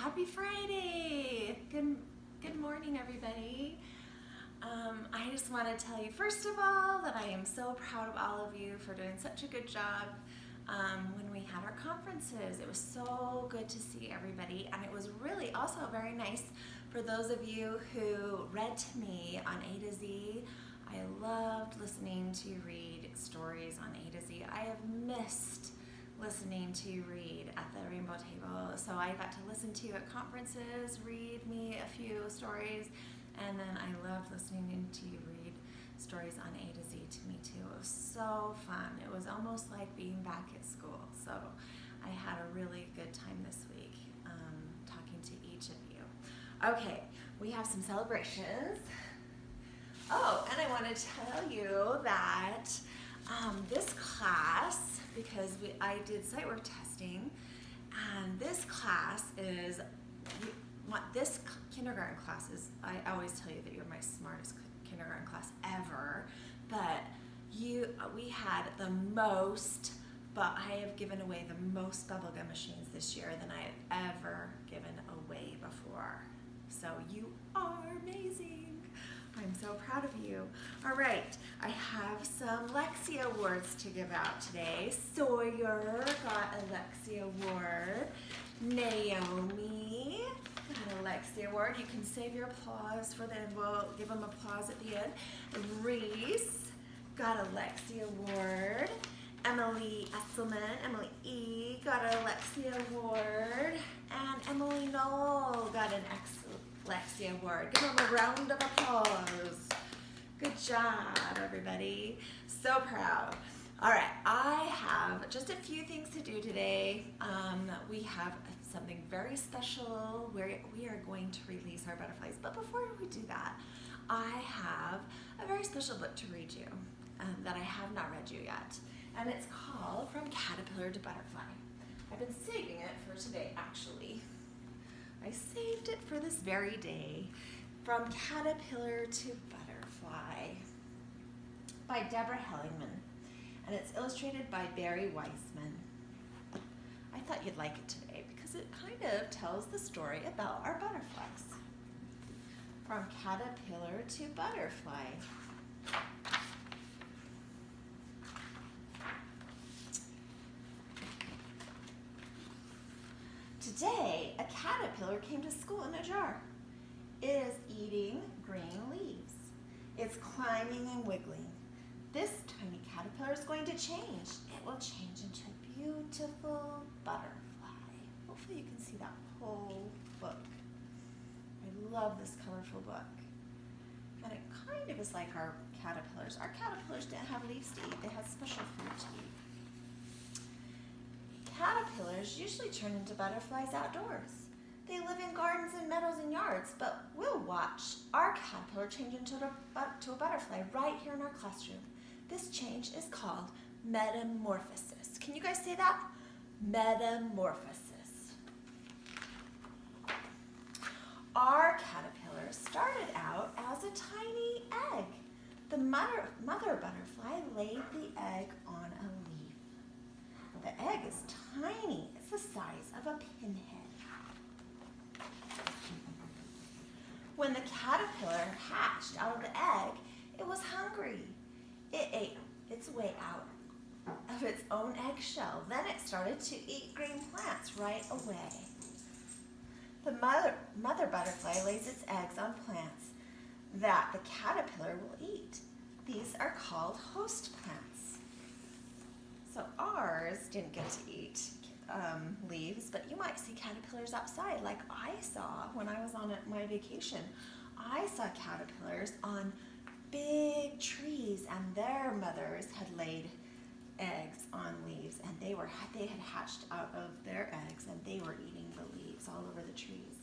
Happy Friday! Good morning, everybody. I just want to tell you, first of all, that I am so proud of all of you for doing such a good job when we had our conferences. It was so good to see everybody, and it was really also very nice for those of you who read to me on A to Z. I loved listening to you read stories on A to Z. I have missed listening to you read at the Rainbow Table. So I got to listen to you at conferences, read me a few stories, and then I loved listening to you read stories on A to Z to me too. It was so fun. It was almost like being back at school. So I had a really good time this week talking to each of you. Okay, we have some celebrations. Oh, and I want to tell you that this class, because I did site work testing, and this class is, this kindergarten class is, I always tell you that you're my smartest kindergarten class ever, but we had the most, but I have given away the most bubblegum machines this year than I have ever given away before. So you are amazing. I'm so proud of you. All right, I have some Lexi Awards to give out today. Sawyer got a Lexi Award. Naomi got a Lexi Award. You can save your applause for them. We'll give them applause at the end. Reese got a Lexi Award. Emily Esselman, Emily E, got a Lexi Award. And Emily Knoll got an Lexi Award. Give them a round of applause. Good job, everybody. So proud. All right, I have just a few things to do today. We have something very special where we are going to release our butterflies. But before we do that, I have a very special book to read you that I have not read you yet. And it's called From Caterpillar to Butterfly. I've been saving it for today, actually. I saved it for this very day. From Caterpillar to Butterfly by Deborah Hellingman. And it's illustrated by Barry Weissman. I thought you'd like it today because it kind of tells the story about our butterflies. From Caterpillar to Butterfly. Today, a caterpillar came to school in a jar. It is eating green leaves. It's climbing and wiggling. This tiny caterpillar is going to change. It will change into a beautiful butterfly. Hopefully you can see that whole book. I love this colorful book. And it kind of is like our caterpillars. Our caterpillars didn't have leaves to eat. They had special food to eat. Caterpillars usually turn into butterflies outdoors. They live in gardens and meadows and yards, but we'll watch our caterpillar change into a butterfly right here in our classroom. This change is called metamorphosis. Can you guys say that? Metamorphosis. Our caterpillar started out as a tiny egg. The mother butterfly laid the egg on a leaf. The egg is tiny. It's the size of a pinhead. When the caterpillar hatched out of the egg, it was hungry. It ate its way out of its own eggshell. Then it started to eat green plants right away. The mother butterfly lays its eggs on plants that the caterpillar will eat. These are called host plants. So ours didn't get to eat leaves, but you might see caterpillars outside like I saw when I was on my vacation. I saw caterpillars on big trees, and their mothers had laid eggs on leaves, and they had hatched out of their eggs, and they were eating the leaves all over the trees.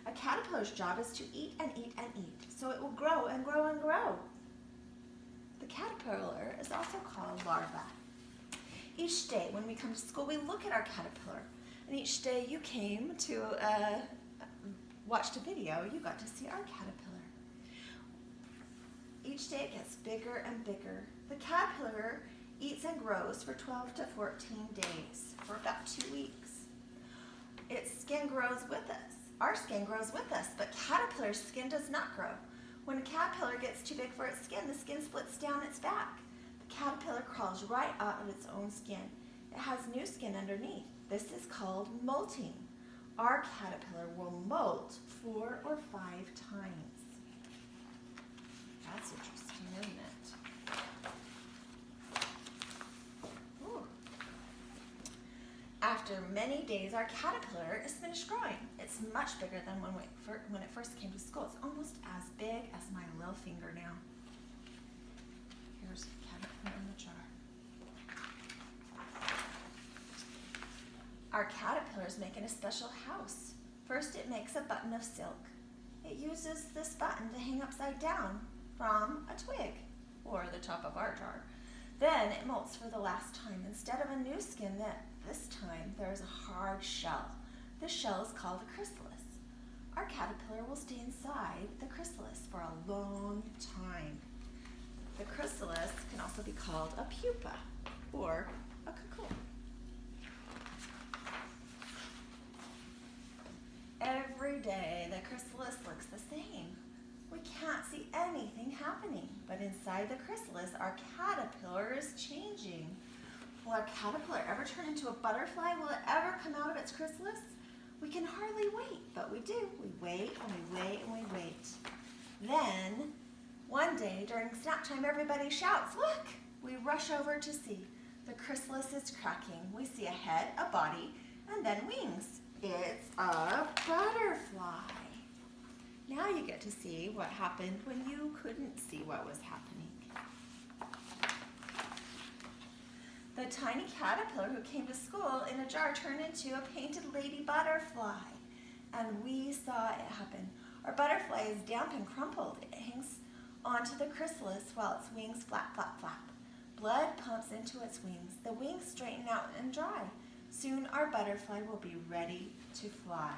A caterpillar's job is to eat and eat and eat, so it will grow and grow and grow. The caterpillar is also called larva. Each day when we come to school, we look at our caterpillar. And each day you came to watched a video, you got to see our caterpillar. Each day it gets bigger and bigger. The caterpillar eats and grows for 12 to 14 days, for about 2 weeks. Its skin grows with us. our skin grows with us, but caterpillar's skin does not grow. When a caterpillar gets too big for its skin splits down its back. The caterpillar crawls right out of its own skin. It has new skin underneath. This is called molting. Our caterpillar will molt 4 or 5 times. That's interesting, isn't it? Ooh. After many days, our caterpillar is finished growing. It's much bigger than when it first came to school. It's almost as big as my little finger now. Here's the caterpillar in the jar. Our caterpillar is making a special house. First, it makes a button of silk. It uses this button to hang upside down from a twig, or the top of our jar. Then it molts for the last time. Instead of a new skin, this time there is a hard shell. This shell is called a chrysalis. Our caterpillar will stay inside the chrysalis for a long time. The chrysalis can also be called a pupa, or a cocoon. Every day, the chrysalis looks the same. We can't see anything happening, but inside the chrysalis, our caterpillar is changing. Will our caterpillar ever turn into a butterfly? Will it ever come out of its chrysalis? We can hardly wait, but we do. We wait and we wait and we wait. Then, one day during snack time, everybody shouts, "Look!" We rush over to see. The chrysalis is cracking. We see a head, a body, and then wings. It's a butterfly. Now you get to see what happened when you couldn't see what was happening. The tiny caterpillar who came to school in a jar turned into a painted lady butterfly, and we saw it happen. Our butterfly is damp and crumpled. It hangs onto the chrysalis while its wings flap, flap, flap. Blood pumps into its wings. The wings straighten out and dry. Soon our butterfly will be ready to fly.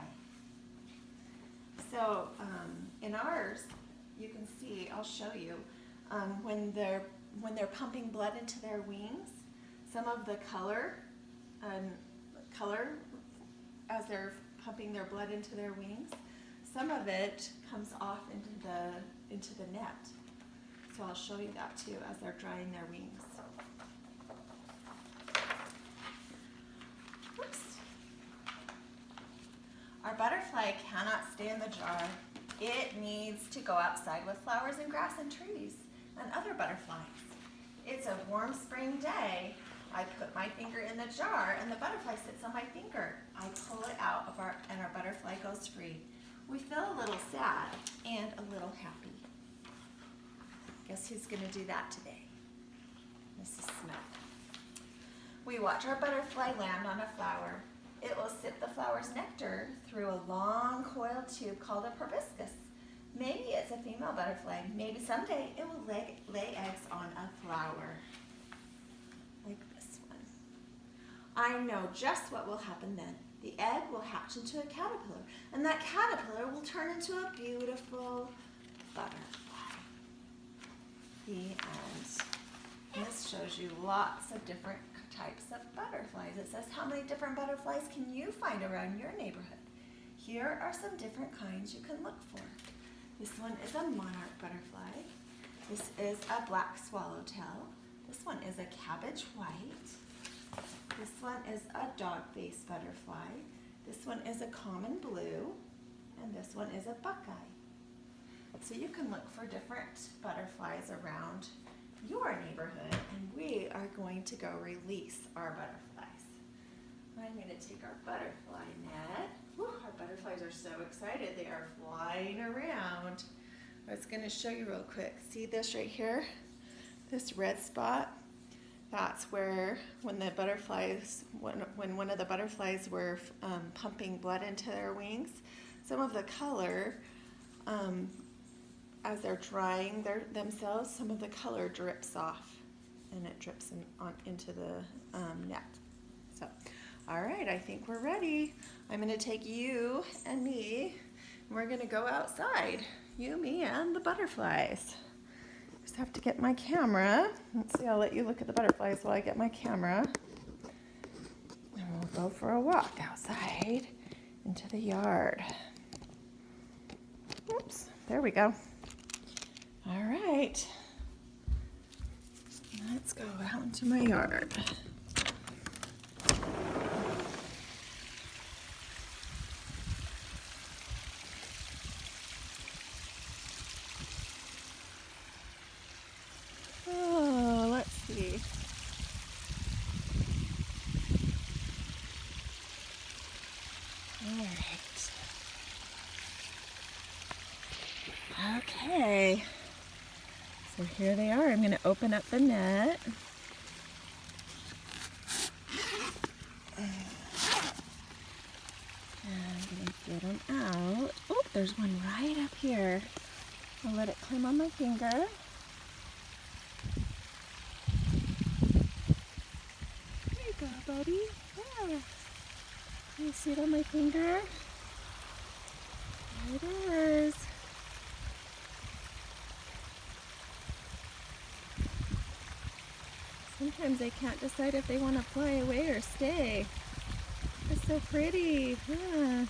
So in ours, you can see, I'll show you, when they're pumping blood into their wings, some of the color as they're pumping their blood into their wings, some of it comes off into the net. So I'll show you that too as they're drying their wings. Whoops. Our butterfly cannot stay in the jar. It needs to go outside with flowers and grass and trees and other butterflies. It's a warm spring day. I put my finger in the jar and the butterfly sits on my finger. I pull it out and our butterfly goes free. We feel a little sad and a little happy. Guess who's going to do that today? Mrs.Smith. We watch our butterfly land on a flower. It will sip the flower's nectar through a long coiled tube called a proboscis. Maybe it's a female butterfly. Maybe someday it will lay eggs on a flower. Like this one. I know just what will happen then. The egg will hatch into a caterpillar, and that caterpillar will turn into a beautiful butterfly. The end. This shows you lots of different types of butterflies. It says how many different butterflies can you find around your neighborhood. Here are some different kinds you can look for. This one is a monarch butterfly. This is a black swallowtail. This one is a cabbage white. This one is a dog-faced butterfly. This one is a common blue. And this one is a buckeye. So you can look for different butterflies around your neighborhood, and we are going to go release our butterflies. I'm going to take our butterfly net. Whew, our butterflies are so excited. They are flying around. I was going to show you real quick. See this right here? This red spot? That's where when one of the butterflies were pumping blood into their wings, some of the color, as they're drying themselves, some of the color drips off, and it drips into the net. So, all right, I think we're ready. I'm going to take you and me, and we're going to go outside. You, me, and the butterflies. Just have to get my camera. Let's see, I'll let you look at the butterflies while I get my camera. And we'll go for a walk outside into the yard. Oops, there we go. All right. Let's go out into my yard. Oh, let's see. All right. Okay. So here they are. I'm going to open up the net. And I'm going to get them out. Oh, there's one right up here. I'll let it climb on my finger. There you go, buddy. Yeah. Can you see it on my finger? There it is. Sometimes they can't decide if they want to fly away or stay. It's so pretty. Yeah.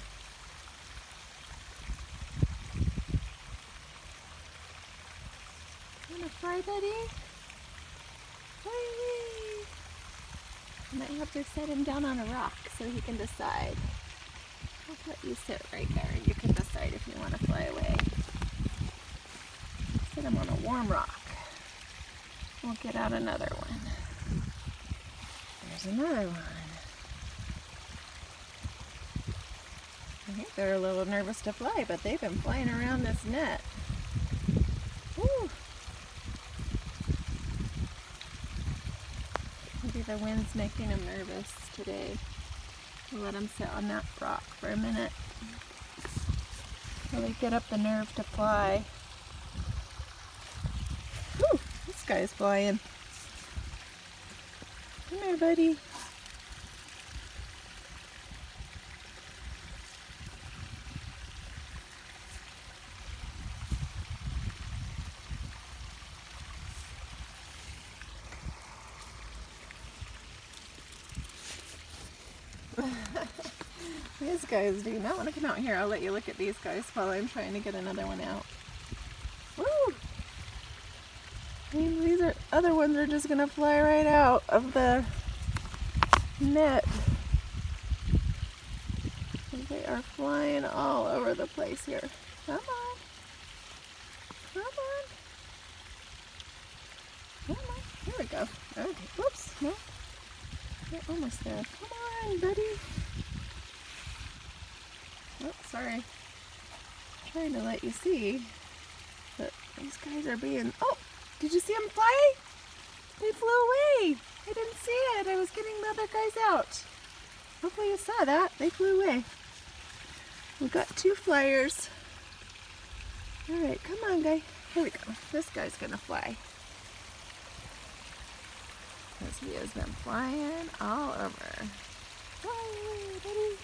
Want to fly, buddy? Fly! I might have to set him down on a rock so he can decide. I'll let you sit right there. You can decide if you want to fly away. Sit him on a warm rock. We'll get out another one. There's another one. I think they're a little nervous to fly, but they've been flying around this net. Woo! Maybe the wind's making them nervous today. We'll let them sit on that rock for a minute till they get up the nerve to fly. Woo! This guy's flying. Come here, buddy. These guys do not want to come out here. I'll let you look at these guys while I'm trying to get another one out. Woo! These other ones are just going to fly right out of the net. They are flying all over the place here. Come on. Come on. Come on. Here we go. Okay. Whoops. No. We're almost there. Come on, buddy. Oh, sorry. I'm trying to let you see. But these guys are being... Oh! Did you see them fly? They flew away. I didn't see it. I was getting the other guys out. Hopefully you saw that. They flew away. We've got two flyers. Alright, come on, guy. Here we go. This guy's going to fly. Because he has been flying all over. Fly away, buddy.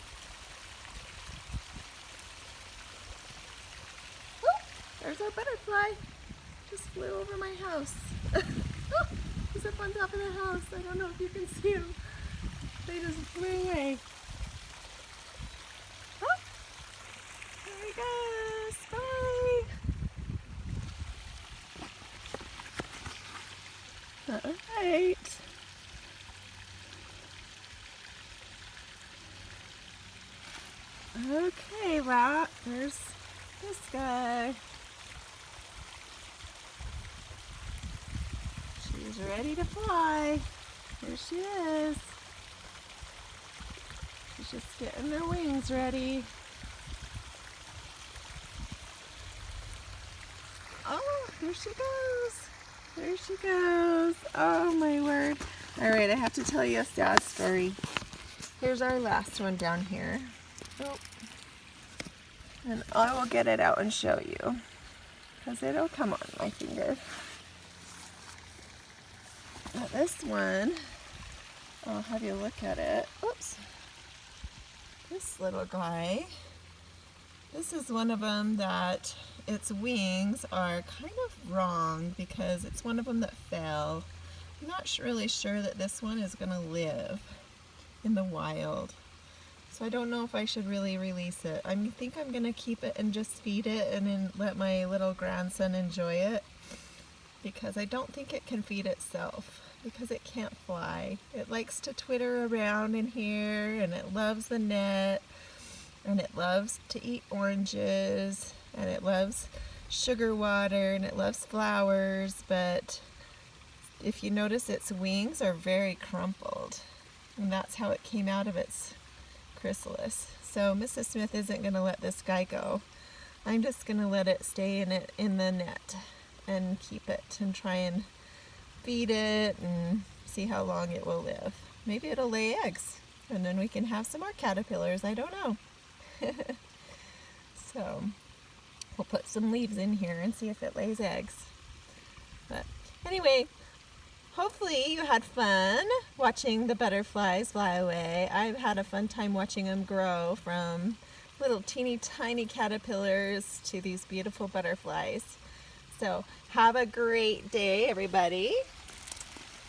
Oh, there's our butterfly. Just flew over my house. Oh, he's up on top of the house. I don't know if you can see him. They just flew away. Oh, there he goes. Bye. All right. Okay, well, there's this guy. She's ready to fly. Here she is. She's just getting her wings ready. Oh, here she goes. There she goes. Oh my word. Alright, I have to tell you a sad story. Here's our last one down here. Oh. And I will get it out and show you. Because it'll come on my finger. Now this one, I'll have you look at it. Oops. This little guy. This is one of them that its wings are kind of wrong because it's one of them that fell. I'm not really sure that this one is going to live in the wild. So I don't know if I should really release it. I think I'm going to keep it and just feed it and then let my little grandson enjoy it, because I don't think it can feed itself because it can't fly. It likes to twitter around in here, and it loves the net, and it loves to eat oranges, and it loves sugar water, and it loves flowers, but if you notice, its wings are very crumpled, and that's how it came out of its chrysalis. So Mrs. Smith isn't going to let this guy go. I'm just going to let it stay in the net and keep it and try and feed it and see how long it will live. Maybe it'll lay eggs and then we can have some more caterpillars. I don't know. So we'll put some leaves in here and see if it lays eggs. But anyway, hopefully you had fun watching the butterflies fly away. I've had a fun time watching them grow from little teeny tiny caterpillars to these beautiful butterflies. So have a great day, everybody.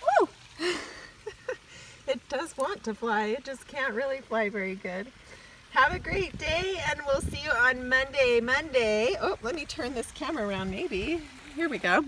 Woo! It does want to fly, it just can't really fly very good. Have a great day, and we'll see you on Monday. Oh, let me turn this camera around maybe. Here we go.